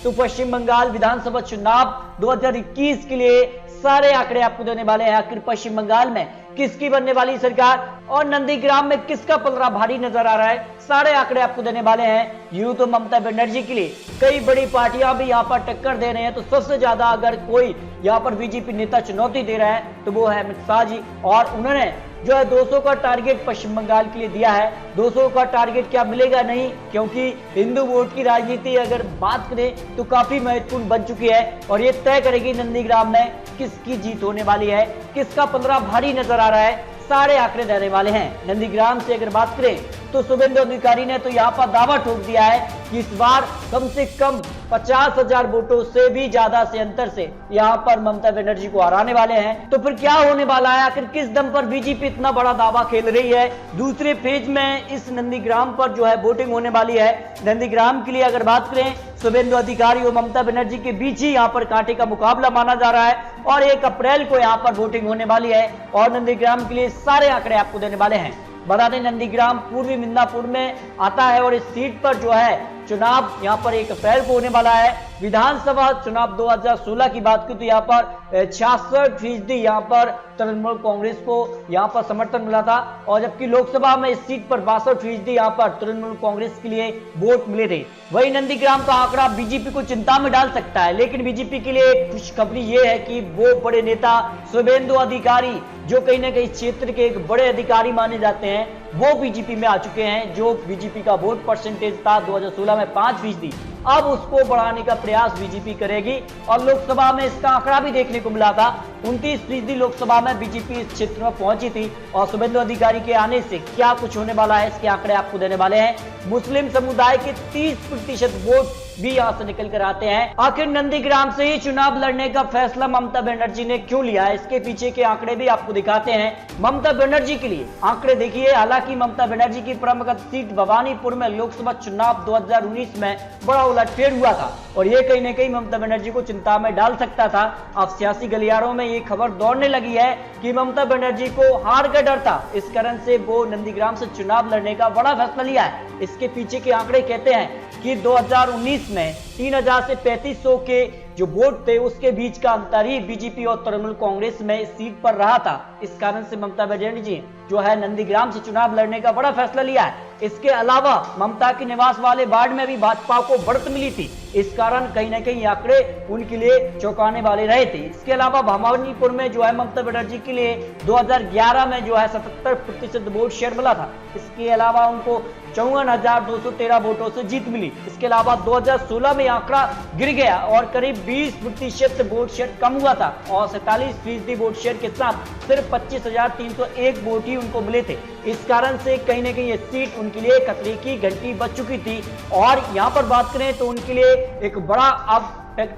तो पश्चिम बंगाल विधानसभा चुनाव 2021 के लिए सारे आंकड़े आपको देने वाले हैं। आखिर पश्चिम बंगाल में किसकी बनने वाली सरकार और नंदीग्राम में किसका पलड़ा भारी नजर आ रहा है, सारे आंकड़े आपको देने वाले हैं। यूं तो ममता बनर्जी के लिए कई बड़ी पार्टियां भी यहां पर टक्कर दे रहे हैं, तो सबसे ज्यादा अगर कोई यहां पर बीजेपी नेता चुनौती दे रहा है तो वो है अमित शाह जी। और उन्होंने जो है 200 का टारगेट पश्चिम बंगाल के लिए दिया है। 200 का टारगेट क्या मिलेगा नहीं, क्योंकि हिंदू वोट की राजनीति अगर बात करें तो काफी महत्वपूर्ण बन चुकी है और ये तय करेगी नंदीग्राम में किसकी जीत होने वाली है, किसका पलड़ा भारी नजर आ रहा है, सारे आंकड़े देने वाले हैं। नंदीग्राम से अगर बात करें तो शुभेंदु अधिकारी ने तो यहाँ पर दावा ठोक दिया है कि इस बार कम से कम 50,000 वोटों से भी ज्यादा से अंतर से यहाँ पर ममता बनर्जी को हराने वाले हैं। तो फिर क्या होने वाला है, आखिर किस दम पर बीजेपी इतना बड़ा दावा खेल रही है। दूसरे फेज में इस नंदीग्राम पर जो है वोटिंग होने वाली है। नंदीग्राम के लिए अगर बात करें शुभेंदु अधिकारी और ममता बनर्जी के बीच ही यहाँ पर कांटे का मुकाबला माना जा रहा है और 1 अप्रैल को यहाँ पर वोटिंग होने वाली है और नंदीग्राम के लिए सारे आंकड़े आपको देने वाले हैं। बता दें नंदीग्राम पूर्वी मिदनापुर में आता है और इस सीट पर जो है चुनाव यहाँ पर 1 अप्रैल को होने वाला है। विधानसभा चुनाव 2016 की बात की तो यहाँ पर 66% यहाँ पर तृणमूल कांग्रेस को यहाँ पर समर्थन मिला था और जबकि लोकसभा में इस सीट पर 62% यहाँ पर तृणमूल कांग्रेस के लिए वोट मिले थे। वही नंदीग्राम का आंकड़ा बीजेपी को चिंता में डाल सकता है, लेकिन बीजेपी के लिए खुशखबरी ये है कि वो बड़े नेता शुभेंदु अधिकारी जो कहीं ना कहीं क्षेत्र के एक बड़े अधिकारी माने जाते हैं वो बीजेपी में आ चुके हैं। जो बीजेपी का वोट परसेंटेज था 2016 में 5%, अब उसको बढ़ाने का प्रयास बीजेपी करेगी और लोकसभा में इसका आंकड़ा भी देखने को मिला था। 29% लोकसभा में बीजेपी इस क्षेत्र में पहुंची थी और शुभेंदु अधिकारी के आने से क्या कुछ होने वाला है इसके आंकड़े आपको देने वाले हैं। मुस्लिम समुदाय के 30% वोट भी यहां से निकल कर आते हैं। आखिर नंदीग्राम से ही चुनाव लड़ने का फैसला ममता बनर्जी ने क्यों लिया है, इसके पीछे के आंकड़े भी आपको दिखाते हैं। ममता बनर्जी के लिए आंकड़े देखिए। हालांकि ममता बनर्जी की परंपरागत सीट भवानीपुर में लोकसभा चुनाव 2019 में बड़ा उलटफेर हुआ था और ये कहीं ना कहीं ममता बनर्जी को चिंता में डाल सकता था। अब सियासी गलियारों में ये खबर दौड़ने लगी है कि ममता बनर्जी को हार का डर था, इस कारण से वो नंदीग्राम से चुनाव लड़ने का बड़ा फैसला लिया है। इसके पीछे के आंकड़े कहते हैं कि 2019 में 3000 से 3500 के जो वोट थे उसके बीच का अंतर ही बीजेपी और तृणमूल कांग्रेस में इस सीट पर रहा था। इस कारण से ममता बनर्जी जो है नंदीग्राम से चुनाव लड़ने का बड़ा फैसला लिया है। इसके अलावा ममता के निवास वाले वार्ड में भी भाजपा को बढ़त मिली थी, इस कारण कहीं ना कहीं आंकड़े उनके लिए चौंकाने वाले रहे थे। इसके अलावा भवानीपुर में जो है ममता बनर्जी के लिए 2011 में जो है 77% वोट शेयर मिला था। इसके अलावा उनको 54,213 वोटों से जीत मिली। इसके अलावा 2016 में आंकड़ा गिर गया और करीब 20% वोट शेयर कम हुआ था और 47% वोट शेयर के साथ सिर्फ 25,301 वोट ही उनको मिले थे। इस कारण से कहीं ना कहीं ये सीट उनके लिए खतरे की घंटी बज चुकी थी और यहाँ पर बात करें तो उनके लिए एक बड़ा अब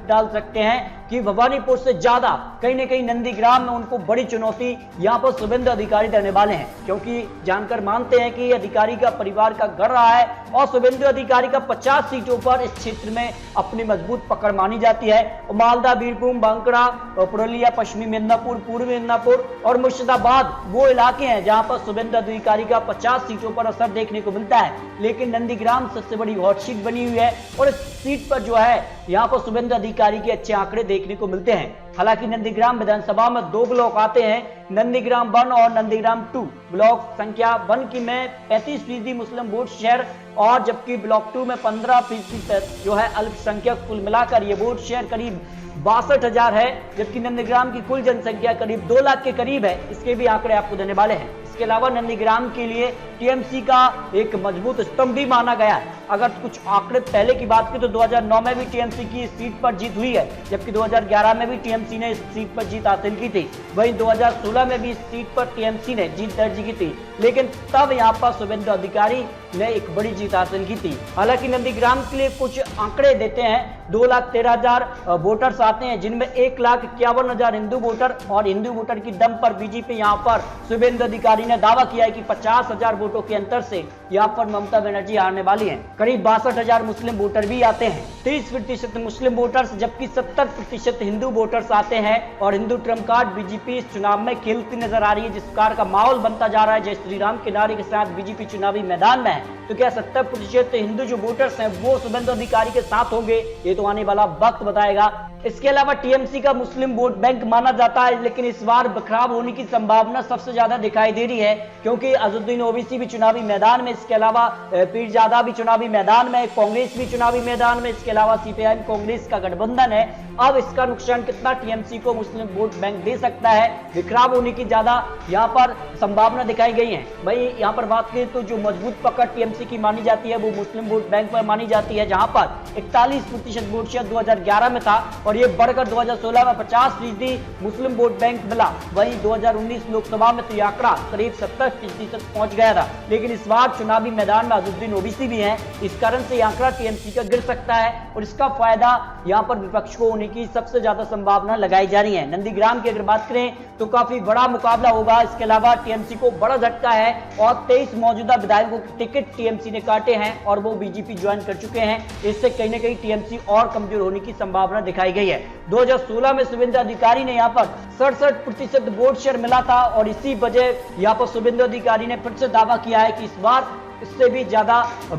डाल सकते हैं कि भवानीपुर से ज्यादा कहीं ना कहीं नंदीग्राम में उनको बड़ी चुनौती यहाँ पर शुभेंदु अधिकारी देने वाले हैं, क्योंकि जानकर मानते हैं कि अधिकारी का परिवार का घर रहा है और शुभेंदु अधिकारी का 50 सीटों पर इस क्षेत्र में अपनी मजबूत पकड़ मानी जाती है। मालदा, बीरभूम, बांकुड़ा, पुरुलिया, पश्चिमी मिदनापुर, पूर्वी मिदनापुर और मुर्शिदाबाद वो इलाके हैं जहां पर शुभेंदु अधिकारी का 50 सीटों पर असर देखने को मिलता है। लेकिन नंदीग्राम सबसे बड़ी हॉट सीट बनी हुई है और इस सीट पर जो है यहाँ पर शुभेंदु अधिकारी के अच्छे आंकड़े देखने को मिलते हैं। हालांकि नंदीग्राम विधानसभा में 2 ब्लॉक आते हैं, नंदीग्राम 1 और नंदीग्राम 2। ब्लॉक संख्या 1 की में 35% मुस्लिम वोट शेयर और जबकि ब्लॉक 2 में 15% जो है अल्पसंख्यक। कुल मिलाकर ये वोट शेयर करीब 62,000 है, जबकि नंदीग्राम की कुल जनसंख्या करीब 2 लाख के करीब है। इसके भी आंकड़े आपको देने वाले हैं। इसके अलावा नंदीग्राम के लिए टीएमसी का एक मजबूत स्तंभ भी माना गया है। अगर कुछ आंकड़े पहले की बात की तो 2009 में भी टीएमसी की इस सीट पर जीत हुई है, जबकि 2011 में भी टीएमसी ने इस सीट पर जीत हासिल की थी। वहीं 2016 में भी इस सीट पर टीएमसी ने जीत दर्ज की थी, लेकिन तब यहाँ पर शुभेंदु अधिकारी ने एक बड़ी जीत हासिल की थी। हालांकि नंदीग्राम के लिए कुछ आंकड़े देते हैं। 2,13,000 वोटर्स आते हैं, जिनमें 1,51,000 हिंदू वोटर और हिंदू वोटर की दम पर बीजेपी यहाँ पर शुभेंदु अधिकारी ने दावा किया है कि 50,000 वोट वोटों के अंतर से यहाँ पर ममता बनर्जी हारने वाली हैं। करीब 62,000 मुस्लिम वोटर भी आते हैं, 30% मुस्लिम वोटर्स, जबकि 70% हिंदू वोटर्स आते हैं। और हिंदू ट्रम्प कार्ड बीजेपी इस चुनाव में खेलती नजर आ रही है। जिस प्रकार का माहौल बनता जा रहा है, जय श्री राम के नारे के साथ बीजेपी चुनावी मैदान में है, तो क्या 70% हिंदू जो वोटर्स हैं वो शुभेंदु अधिकारी के साथ होंगे? ये तो आने वाला वक्त बताएगा। इसके अलावा टीएमसी का मुस्लिम वोट बैंक माना जाता है, लेकिन इस बार खराब होने की संभावना सबसे ज्यादा दिखाई दे रही है, क्योंकि अजहरुद्दीन ओवैसी भी चुनावी मैदान में, इसके अलावा पीरजादा भी चुनावी मैदान में, कांग्रेस भी चुनावी मैदान में, इसके अलावा सीपीआईएम कांग्रेस का गठबंधन है। अब इसका नुकसान कितना टीएमसी को मुस्लिम वोट बैंक दे सकता है? खराब होने की ज्यादा यहाँ पर संभावना दिखाई गई है। भाई यहाँ पर बात करें तो जो मजबूत पकड़ टीएमसी की मानी जाती है वो मुस्लिम वोट बैंक पर मानी जाती है, जहां पर 41% वोट शेयर 2011 में था और ये बढ़कर 2016 में 50% मुस्लिम वोट बैंक मिला। वहीं 2019 लोकसभा में तो ये आंकड़ा करीब 70% पहुंच गया था। लेकिन इस बार चुनावी मैदान में अजहरुद्दीन ओवैसी भी हैं, इस कारण से ये आंकड़ा टीएमसी का गिर सकता है और इसका फायदा यहाँ पर विपक्ष को होने की सबसे ज्यादा संभावना लगाई जा रही है। नंदीग्राम की अगर बात करें तो काफी बड़ा मुकाबला होगा। इसके अलावा टीएमसी को बड़ा झटका है और 23 मौजूदा विधायकों के टिकट टीएमसी ने काटे हैं और वो बीजेपी ज्वाइन कर चुके हैं। इससे कहीं ना कहीं टीएमसी और कमजोर होने की संभावना दिखाई गई है। 2016 में शुभेंदु अधिकारी ने यहाँ पर 67% वोट शेयर मिला था और इसी वजह यहाँ पर शुभेंदु अधिकारी ने फिर से दावा किया है कि इस बार इससे भी ज्यादा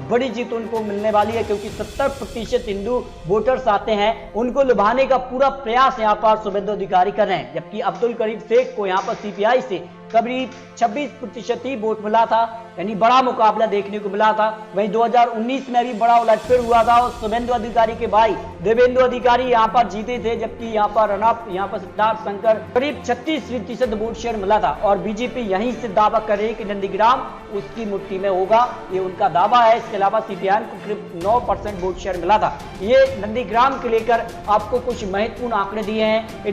बड़ी जीत उनको मिलने वाली है, क्योंकि 70% हिंदू वोटर्स आते हैं। उनको लुभाने का पूरा प्रयास यहाँ पर शुभेंदु अधिकारी कर रहे हैं। जबकि अब्दुल करीम शेख को यहाँ पर सीपीआई से करीब 26% ही वोट मिला था, यानी बड़ा मुकाबला देखने को मिला था। वहीं 2019 में भी बड़ा उलटफेर हुआ था और शुभेंदु अधिकारी के भाई देवेंदु अधिकारी यहाँ पर जीते थे, जबकि यहाँ पर रनअप यहाँ पर सिद्धार्थ शंकर करीब 36% वोट शेयर मिला था। और बीजेपी यहीं से दावा कर रही है कि नंदीग्राम उसकी मुट्ठी में होगा, ये उनका दावा है। इसके अलावा सीपीआईएम को करीब 9% वोट शेयर मिला था। ये नंदीग्राम के लेकर आपको कुछ महत्वपूर्ण आंकड़े दिए हैं।